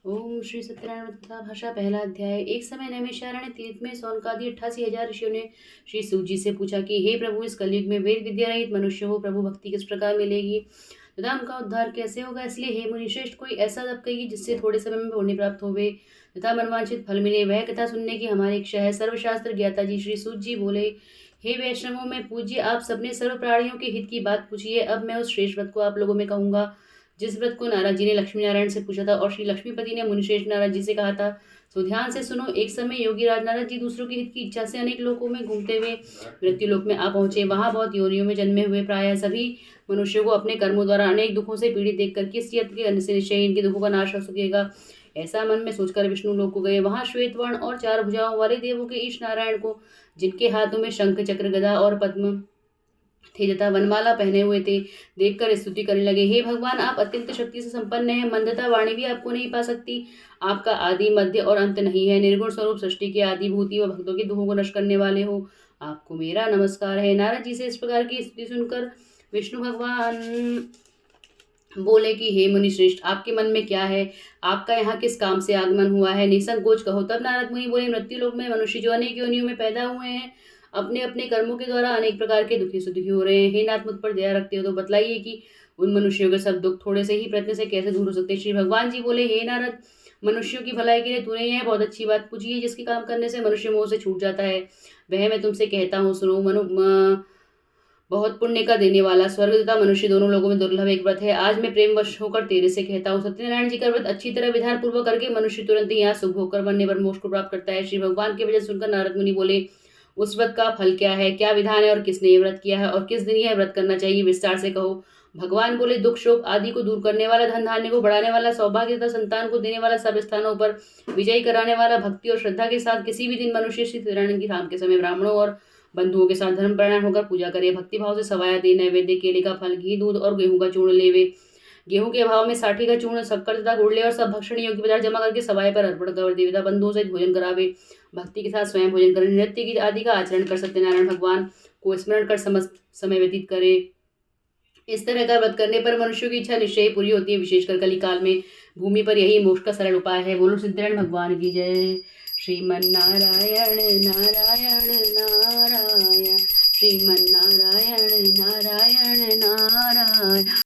ओम श्री सत्यनारायण कथा भाषा पहला अध्याय। एक समय नैमिषारण्य तीर्थ में सौनकादि 88,000 ऋषियों ने श्री सूत जी से पूछा कि हे प्रभु, इस कलयुग में वेद विद्या रहित मनुष्य को प्रभु भक्ति किस प्रकार मिलेगी तथा उनका उद्धार कैसे होगा। इसलिए हे मुनिश्रेष्ठ, कोई ऐसा तप कहिए जिससे थोड़े समय में पुण्य प्राप्त होवे तथा मनवांछित फल मिले। वह कथा सुनने की हमारी इच्छा है। सर्वशास्त्र ज्ञाता जी श्री सूत जी बोले, हे वैष्णवों में पूज्य, आप सबने सर्व प्राणियों के हित की बात पूछी है। अब मैं उस श्रेष्ठ व्रत को आप लोगों में कहूंगा जिस व्रत को नारद जी ने लक्ष्मी नारायण से पूछा था और श्री लक्ष्मीपति ने मुनिश्रेष्ठ नारद जी से कहा था। सो ध्यान से सुनो। एक समय योगी राज नारद जी दूसरों के हित की इच्छा से अनेक लोकों में घूमते हुए मृत्यु लोक में आ पहुंचे। वहां बहुत योनियों में जन्मे हुए प्राय सभी मनुष्यों को अपने कर्मों द्वारा अनेक दुखों से पीड़ित देखकर किस यत्न के अन्न से निश्चय इनके दुखों का नाश हो सकेगा, ऐसा मन में सोचकर विष्णु लोक को गए। वहां श्वेत वर्ण और 4 भुजाओं वाले देवों के ईश नारायण को, जिनके हाथों में शंख चक्र गदा और पद्म थे तथा वनमाला पहने हुए थे, देखकर स्तुति करने लगे। हे भगवान, आप अत्यंत शक्ति से संपन्न हैं। मंदता वाणी भी आपको नहीं पा सकती। आपका आदि मध्य और अंत नहीं है। निर्गुण स्वरूप सृष्टि के आदिभूति व भक्तों के दुखों को नष्ट करने वाले हो। आपको मेरा नमस्कार है। नारद जी से इस प्रकार की स्तुति सुनकर विष्णु भगवान बोले कि हे मुनि श्रेष्ठ, आपके मन में क्या है? आपका यहाँ किस काम से आगमन हुआ है? निसंकोच कहो। तब नारद मुनि बोले, मृत्यु लोक में मनुष्य जो अनेक योनियों में पैदा हुए हैं, अपने अपने कर्मों के द्वारा अनेक प्रकार के दुखी सुखी हो रहे हैं। हे नाथ, मुझ पर दया रखते हो तो बतलाइए कि उन मनुष्यों के सब दुख थोड़े से ही प्रयत्न से कैसे दूर हो सकते हैं। श्री भगवान जी बोले, हे नारद, मनुष्यों की भलाई के लिए तूने यह बहुत अच्छी बात पूछी है। जिसके काम करने से मनुष्य मोह से छूट जाता है, वह मैं तुमसे कहता हूँ, सुनो। बहुत पुण्य का देने वाला, स्वर्ग तथा मनुष्य दोनों लोगों में दुर्लभ एक व्रत है। आज मैं प्रेमवश होकर तेरे से कहता हूँ। सत्यनारायण जी का व्रत अच्छी तरह विधान पूर्वक करके मनुष्य तुरंत ही यहाँ सुख होकर मरने पर मोक्ष को प्राप्त करता है। श्री भगवान के वचन सुनकर नारद मुनि बोले, उस व्रत का फल क्या है? क्या विधान है और किसने ये व्रत किया है और किस दिन यह व्रत करना चाहिए? विस्तार से कहो। भगवान बोले, दुख शोक आदि को दूर करने वाला, धन धान्य को बढ़ाने वाला, सौभाग्य तथा संतान को देने वाला, सब स्थानों पर विजयी कराने वाला, भक्ति और श्रद्धा के साथ किसी भी दिन मनुष्य श्री सत्यनारायण की शाम के समय ब्राह्मणों और बंधुओं के साथ धर्म प्रणाम होकर पूजा करे। भक्ति भाव से सवाया दे, नैवेद्य केले का फल, घी दूध और गेहूं का चूर्ण लेवे। गेहूं के अभाव में साठी का चूर्ण, शक्कर तथा गुड़ ले और सब भक्षण योग्य पदार्थ जमा करके सवाय पर अर्पण कर देवता बंधुओं सहित भोजन करावे। भक्ति के साथ स्वयं भोजन करे, नृत्य की आदि का आचरण कर सत्यनारायण भगवान को स्मरण कर समस्त समय व्यतीत करे। इस तरह का व्रत करने पर मनुष्यों की इच्छा निश्चय ही पूरी होती है। विशेषकर कली काल में भूमि पर यही मोक्ष का सरल उपाय है। बोलो सत्यनारायण भगवान की जय। श्रीमन्नारायण नारायण नारायण, श्रीमन्नारायण नारायण नारायण।